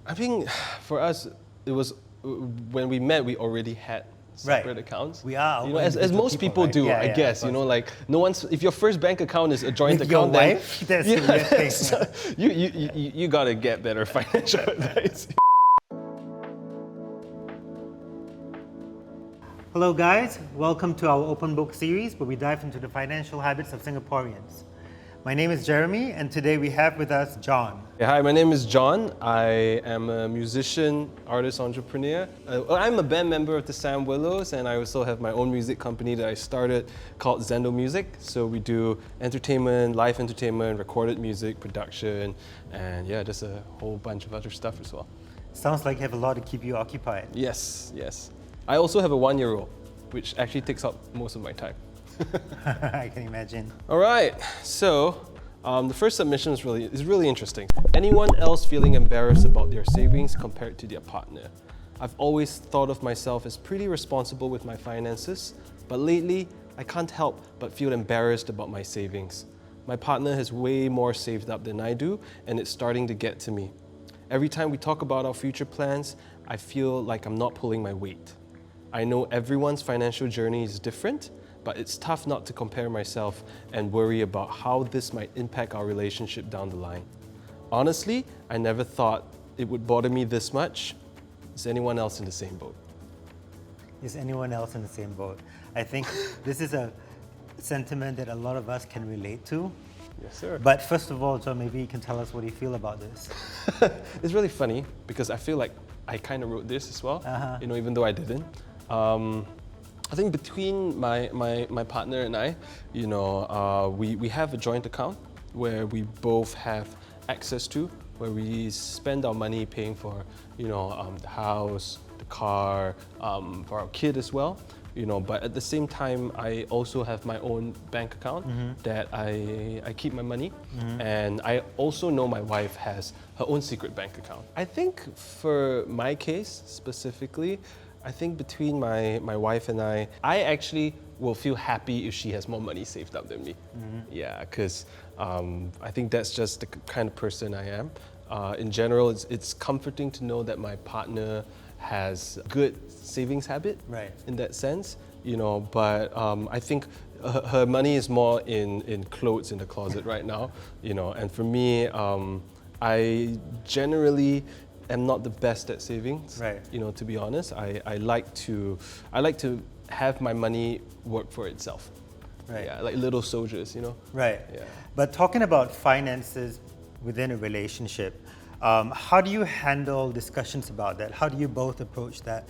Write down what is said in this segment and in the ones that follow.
I think for us, it was when we met, we already had separate accounts. We are, as most people right? do, Yeah, I guess. Like no one's. If your first bank account is a joint With account, your then wife, that's a weird thing. so you gotta get better financial advice. Hello guys, welcome to our open book series where we dive into the financial habits of Singaporeans. My name is Jeremy and today we have with us John. Hi, my name is John. I am a musician, artist, entrepreneur. I'm a band member of the Sam Willows, and I also have my own music company that I started called Zendo Music. So we do entertainment, live entertainment, recorded music, production, and just a whole bunch of other stuff as well. Sounds like you have a lot to keep you occupied. Yes. I also have a 1-year-old, which actually takes up most of my time. I can imagine. All right, so the first submission is really interesting. Anyone else feeling embarrassed about their savings compared to their partner? I've always thought of myself as pretty responsible with my finances, but lately I can't help but feel embarrassed about my savings. My partner has way more saved up than I do, and it's starting to get to me. Every time we talk about our future plans, I feel like I'm not pulling my weight. I know everyone's financial journey is different, but it's tough not to compare myself and worry about how this might impact our relationship down the line. Honestly, I never thought it would bother me this much. Is anyone else in the same boat? Is anyone else in the same boat? I think this is a sentiment that a lot of us can relate to. Yes, sir. But first of all, John, maybe you can tell us what you feel about this. It's really funny because I feel like I kind of wrote this as well, even though I didn't. I think between my partner and I, we have a joint account where we both have access to, where we spend our money paying for, the house, the car, for our kid as well. But at the same time, I also have my own bank account that I keep my money. And I also know my wife has her own secret bank account. I think for my case specifically, I think between my wife and I actually will feel happy if she has more money saved up than me. Yeah, because I think that's just the kind of person I am. In general, it's comforting to know that my partner has good savings habit in that sense, but I think her money is more in clothes in the closet right now, and for me, I generally am not the best at savings, to be honest. I like to have my money work for itself. Yeah, like little soldiers, Right. Yeah. But talking about finances within a relationship, how do you handle discussions about that? How do you both approach that?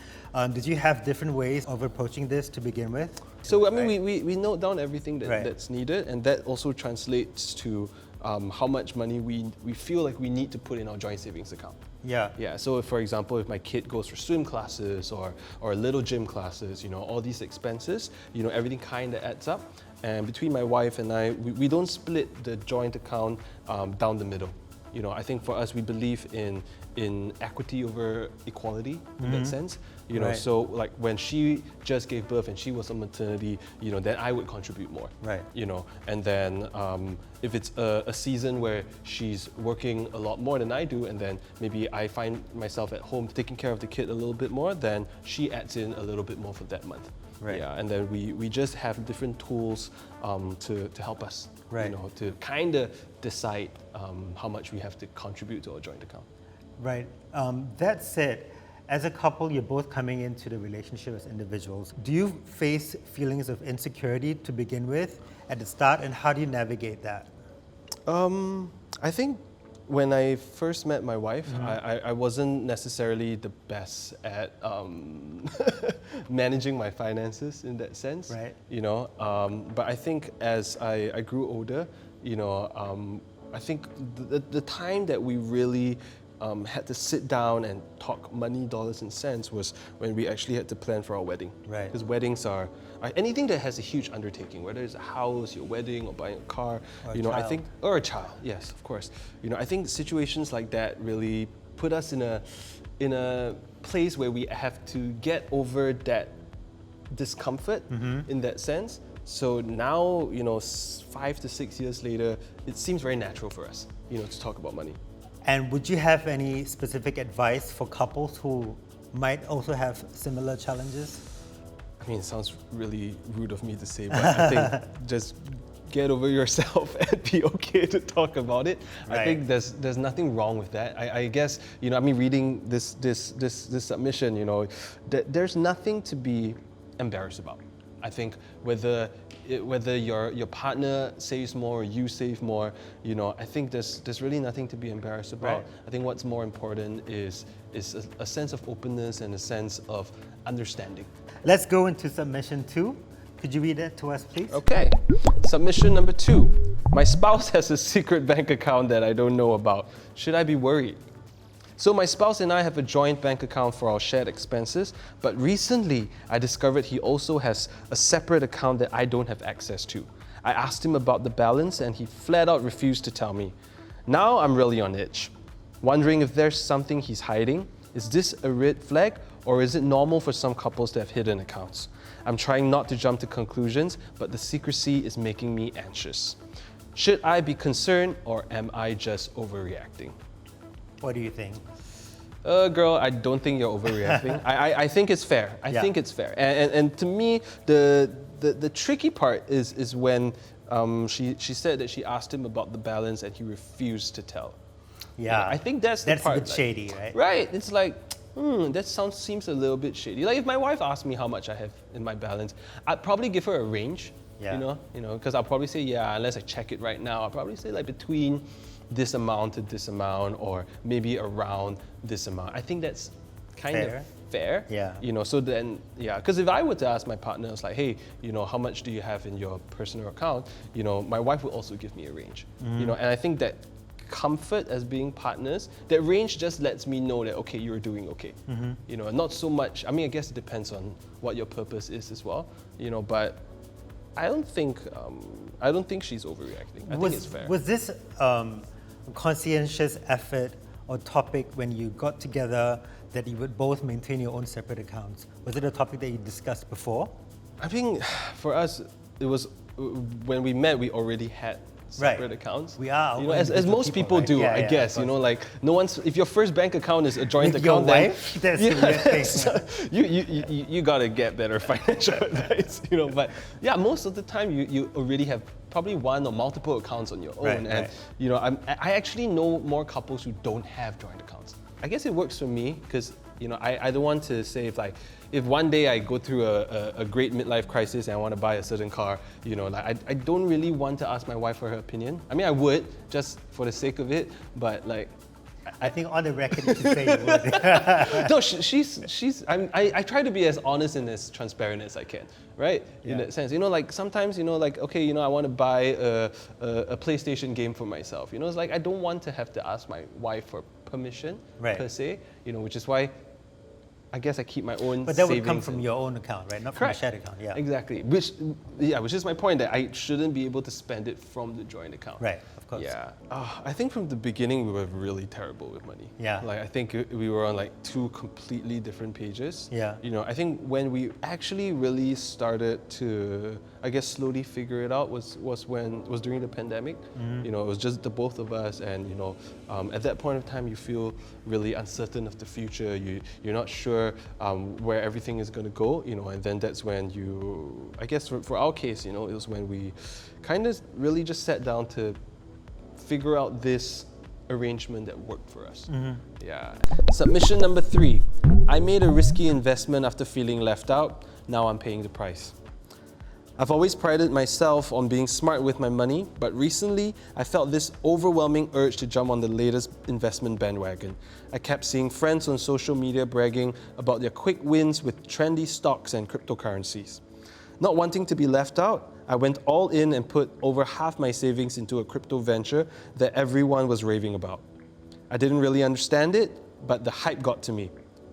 Did you have different ways of approaching this to begin with? So I mean, we note down everything that's needed, and that also translates to how much money we feel like we need to put in our joint savings account. Yeah. So for example, if my kid goes for swim classes or little gym classes, all these expenses, everything kind of adds up. And between my wife and I, we don't split the joint account down the middle. I think for us, we believe in equity over equality in that sense. So like when she just gave birth and she was on maternity, then I would contribute more. And then if it's a season where she's working a lot more than I do, and then maybe I find myself at home taking care of the kid a little bit more, then she adds in a little bit more for that month. Yeah, and then we just have different tools to help us, to kind of decide how much we have to contribute to our joint account. Right. That said, as a couple, you're both coming into the relationship as individuals. Do you face feelings of insecurity to begin with at the start, and how do you navigate that? I think when I first met my wife, I wasn't necessarily the best at managing my finances in that sense. But I think as I grew older, I think the time that we really had to sit down and talk money, dollars and cents was when we actually had to plan for our wedding. Because weddings are anything that has a huge undertaking, whether it's a house, your wedding, or buying a car, I think, or a child. Yes, of course. I think situations like that really put us in a place where we have to get over that discomfort in that sense. So now, 5 to 6 years later, it seems very natural for us, to talk about money. And would you have any specific advice for couples who might also have similar challenges? I mean, it sounds really rude of me to say, but I think just get over yourself and be okay to talk about it. Right. I think there's nothing wrong with that. I guess, you know, I mean, reading this submission, you know, there's nothing to be embarrassed about. I think whether your partner saves more or you save more, you know, I think there's really nothing to be embarrassed about. Right. I think what's more important is a sense of openness and a sense of understanding. Let's go into submission 2. Could you read that to us, please? Okay. Submission number 2. My spouse has a secret bank account that I don't know about. Should I be worried? So my spouse and I have a joint bank account for our shared expenses, but recently I discovered he also has a separate account that I don't have access to. I asked him about the balance and he flat out refused to tell me. Now I'm really on edge, wondering if there's something he's hiding. Is this a red flag, or is it normal for some couples to have hidden accounts? I'm trying not to jump to conclusions, but the secrecy is making me anxious. Should I be concerned, or am I just overreacting? What do you think? Girl, I don't think you're overreacting. I think it's fair. I Yeah. think it's fair. And to me, the tricky part is when she said that she asked him about the balance and he refused to tell. Yeah. I think that's the part. a bit shady, right? Right. It's like, that seems a little bit shady. Like if my wife asked me how much I have in my balance, I'd probably give her a range. Yeah. You know, because I'll probably say, yeah, unless I check it right now, I'll probably say like between this amount to this amount, or maybe around this amount. I think that's kind of fair. Yeah. You know, so then, yeah, because if I were to ask my partner, it's like, hey, you know, how much do you have in your personal account? You know, my wife would also give me a range. You know, and I think that comfort as being partners, that range just lets me know that, okay, you're doing okay. You know, not so much, I mean, I guess it depends on what your purpose is as well, you know, but I don't think she's overreacting. I think it's fair. Was this conscientious effort or topic when you got together that you would both maintain your own separate accounts? Was it a topic that you discussed before? I think for us, it was when we met, we already had separate accounts. We are, you know, as most people right? do, Yeah, I yeah, guess. You know, like no one's. If your first bank account is a joint With account, your then wife? That's a weird thing. you gotta get better financial advice. You know, but yeah, most of the time you already have probably one or multiple accounts on your own, Right, and right. you know, I actually know more couples who don't have joint accounts. I guess it works for me because you know I don't want to say if one day I go through a great midlife crisis and I want to buy a certain car, you know, like I don't really want to ask my wife for her opinion. I mean, I would just for the sake of it, but like. I think on the record you should say you would. No, she's. I try to be as honest and as transparent as I can, right? In that sense, you know, like sometimes, you know, like okay, you know, I want to buy a PlayStation game for myself. You know, it's like I don't want to have to ask my wife for permission per se. You know, which is why. I guess I keep my own. But that would come savings from your own account, right? Not from Correct. the shared account. Yeah. Exactly. Which is my point that I shouldn't be able to spend it from the joint account. Right. Of course. Yeah. I think from the beginning we were really terrible with money. Yeah. Like I think we were on like two completely different pages. Yeah. You know, I think when we actually really started to, I guess, slowly figure it out was during the pandemic. You know, it was just the both of us, and you know, at that point of time you feel really uncertain of the future. You're not sure where everything is going to go. You know, and then that's when you, I guess, for our case, you know, it was when we kind of really just sat down to figure out this arrangement that worked for us. Yeah. Submission number 3. I made a risky investment after feeling left out. Now I'm paying the price. I've always prided myself on being smart with my money, but recently I felt this overwhelming urge to jump on the latest investment bandwagon. I kept seeing friends on social media bragging about their quick wins with trendy stocks and cryptocurrencies. Not wanting to be left out, I went all in and put over half my savings into a crypto venture that everyone was raving about. I didn't really understand it, but the hype got to me.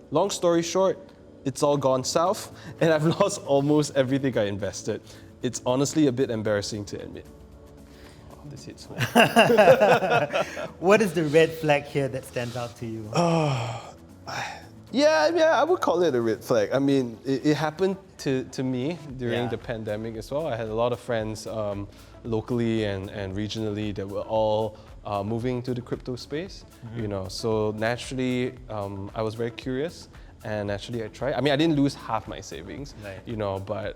Long story short, it's all gone south, and I've lost almost everything I invested. It's honestly a bit embarrassing to admit. Oh, this hits home. What is the red flag here that stands out to you? Yeah, I would call it a red flag. I mean, it happened to me during the pandemic as well. I had a lot of friends locally and regionally that were all moving to the crypto space. You know, so naturally I was very curious, and naturally I tried. I mean, I didn't lose half my savings, Right. you know, but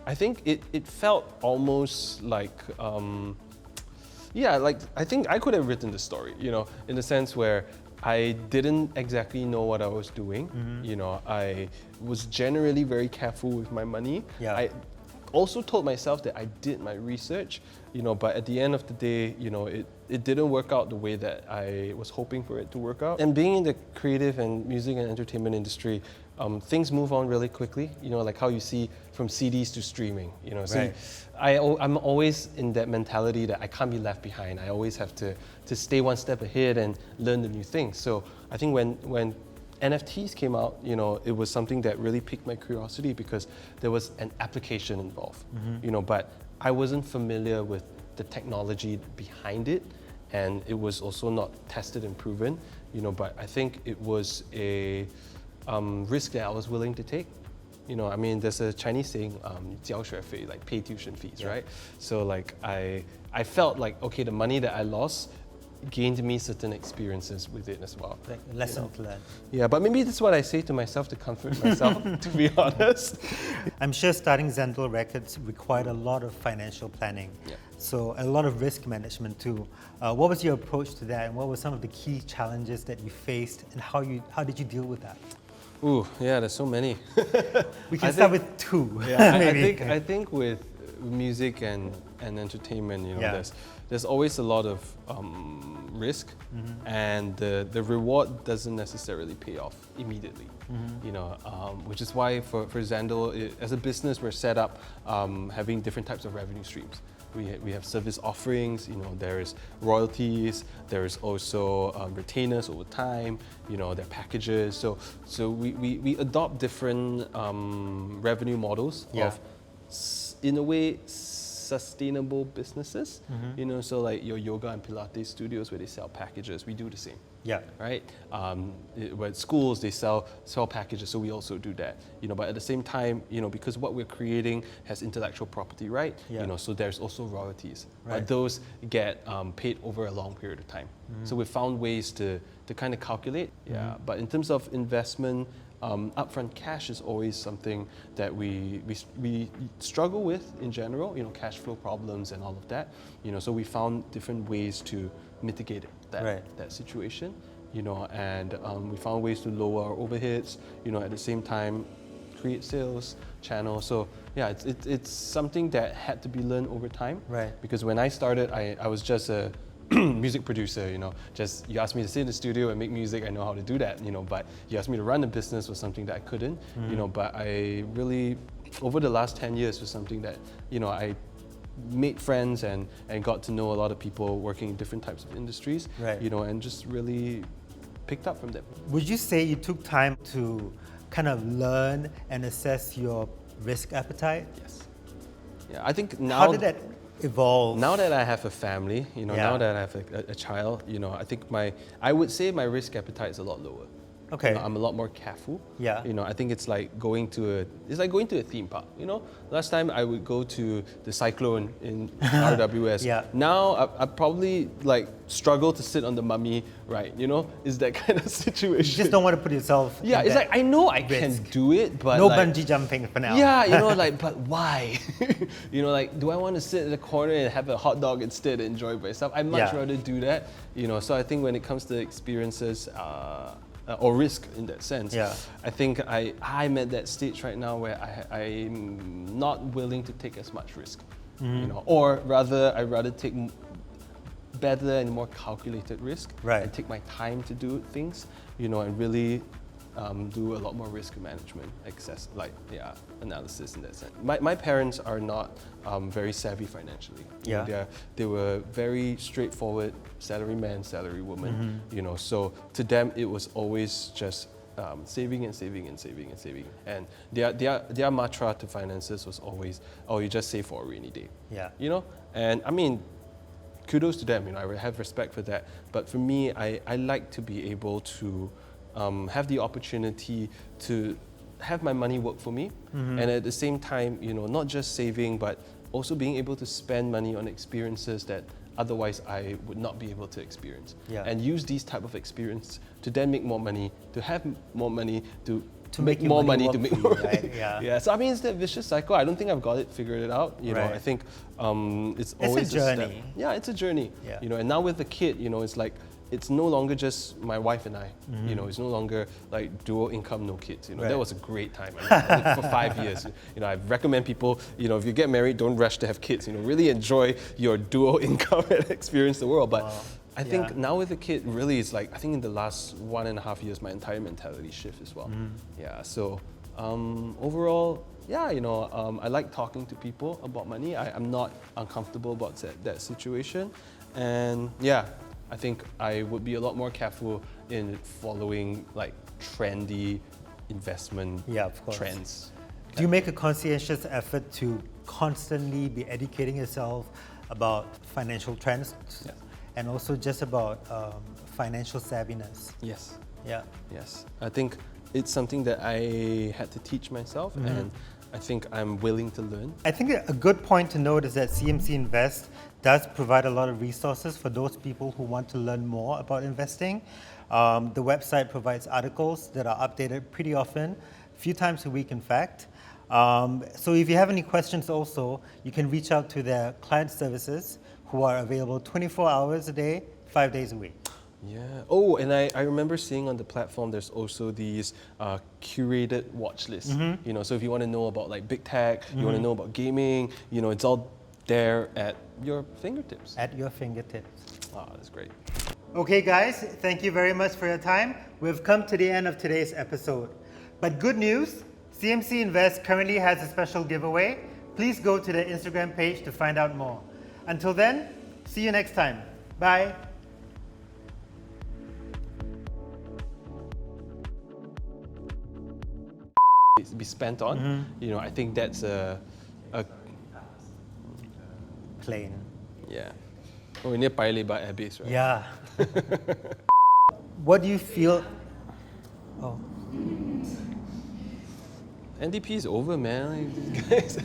I think it felt almost like yeah, like I think I could have written the story, you know, in the sense where I didn't exactly know what I was doing. You know, I was generally very careful with my money. Yeah. I also told myself that I did my research, you know, but at the end of the day, you know, it didn't work out the way that I was hoping for it to work out. And being in the creative and music and entertainment industry, things move on really quickly, you know, like how you see from CDs to streaming, you know. So Right. I'm always in that mentality that I can't be left behind. I always have to stay one step ahead and learn the new things. So I think when NFTs came out, you know, it was something that really piqued my curiosity because there was an application involved, you know, but I wasn't familiar with the technology behind it, and it was also not tested and proven, you know, but I think it was a risk that I was willing to take. You know, I mean, there's a Chinese saying, 交学费, like pay tuition fees, right? So like I felt like, okay, the money that I lost gained me certain experiences with it as well. Like a lesson to learn. Yeah, but maybe that's what I say to myself to comfort myself, to be honest. I'm sure starting Zendel Records required a lot of financial planning. Yeah. So a lot of risk management too. What was your approach to that, and what were some of the key challenges that you faced, and how did you deal with that? Ooh, yeah, there's so many. We can start with two. Yeah, maybe. I think with music and entertainment, you know, Yeah. there's always a lot of risk, and the reward doesn't necessarily pay off immediately. You know, which is why for Zendel, as a business, we're set up having different types of revenue streams. We have service offerings, you know, there's royalties, there's also retainers over time, you know, there are packages. So we adopt different revenue models of, in a way, sustainable businesses. You know, so like your yoga and Pilates studios where they sell packages, we do the same. Yeah. Right? When schools, they sell packages, so we also do that. You know, but at the same time, you know, because what we're creating has intellectual property, right? Yeah. You know, so there's also royalties. Right. But those get paid over a long period of time. So we found ways to kind of calculate. Yeah. But in terms of investment, upfront cash is always something that we struggle with in general. You know, cash flow problems and all of that. You know, so we found different ways to mitigate that situation, you know, and we found ways to lower our overheads, you know, at the same time create sales channels. So yeah, it's something that had to be learned over time. Right. Because when I started, I was just a music producer, you know, just you asked me to sit in the studio and make music, I know how to do that, you know, but you asked me to run a business was something that I couldn't, you know, but I really, over the last 10 years was something that, you know, I made friends and got to know a lot of people working in different types of industries, Right. you know, and just really picked up from them. Would you say you took time to kind of learn and assess your risk appetite? Yes. Yeah, I think now. How did that evolve? Now that I have a family, you know, Yeah. now that I have a child, you know, I think I would say my risk appetite is a lot lower. Okay. You know, I'm a lot more careful. Yeah. You know, I think it's like going to a theme park. You know, last time I would go to the Cyclone in RWS. Yeah. Now I probably like struggle to sit on the mummy ride. You know, is that kind of situation. You just don't want to put yourself. Yeah, in it's that like I know I can risk. do it, but No like, bungee jumping for now. yeah, you know, like, but why? You know, like, do I want to sit in the corner and have a hot dog instead and enjoy myself? I'd much Yeah. rather do that, you know. So I think when it comes to experiences or risk in that sense, Yeah. I think I'm at that stage right now where I'm not willing to take as much risk, you know, or rather, I'd rather take better and more calculated risk, Right. and take my time to do things, you know, and really do a lot more risk management, analysis in that sense. My parents are not very savvy financially. You know, Yeah. they were very straightforward, salary man, salary woman. You know, so to them it was always just saving and saving and saving and saving. And their mantra to finances was always, oh, you just save for a rainy day. Yeah. You know, and I mean, kudos to them. You know, I have respect for that. But for me, I like to be able to have the opportunity to have my money work for me, and at the same time, you know, not just saving, but also being able to spend money on experiences that otherwise I would not be able to experience. Yeah. And use these type of experience to then make more money, to have more money, to make make your more money money, to work make for more you, money. right? Yeah. Yeah. So I mean, it's that vicious cycle. I don't think I've got it figured out. You know, Right. I think it's a always step. journey. Yeah, it's a journey. Yeah. You know, and now with the kid, you know, it's like it's no longer just my wife and I. You know, it's no longer like dual income, no kids. You know, Right. that was a great time. I mean, for 5 years. You know, I recommend people. You know, if you get married, don't rush to have kids. You know, really enjoy your dual income and experience the world. But I think Yeah. now with the kid, really, it's like I think in the last 1.5 years, my entire mentality shift as well. Yeah. So overall, yeah, you know, I like talking to people about money. I'm not uncomfortable about that situation, and yeah, I think I would be a lot more careful in following like trendy investment Yeah, of course. trends. Do you make a conscientious effort to constantly be educating yourself about financial trends Yeah. and also just about financial savviness? Yes. Yeah. Yes, I think it's something that I had to teach myself, and I think I'm willing to learn. I think a good point to note is that CMC Invest does provide a lot of resources for those people who want to learn more about investing. The website provides articles that are updated pretty often, a few times a week in fact. So if you have any questions also, you can reach out to their client services who are available 24 hours a day, 5 days a week. Yeah. Oh, and I remember seeing on the platform there's also these curated watch lists. You know, so if you want to know about like big tech, you want to know about gaming, you know, it's all there at your fingertips. At your fingertips. Ah, that's great. Okay guys, thank you very much for your time. We've come to the end of today's episode. But good news, CMC Invest currently has a special giveaway. Please go to the Instagram page to find out more. Until then, see you next time. Bye. Be spent on, you know, I think that's a Plain. yeah. Oh, ini Paya Lebar Air Base, right? Yeah. What do you feel? Oh. NDP is over, man. Like, these guys.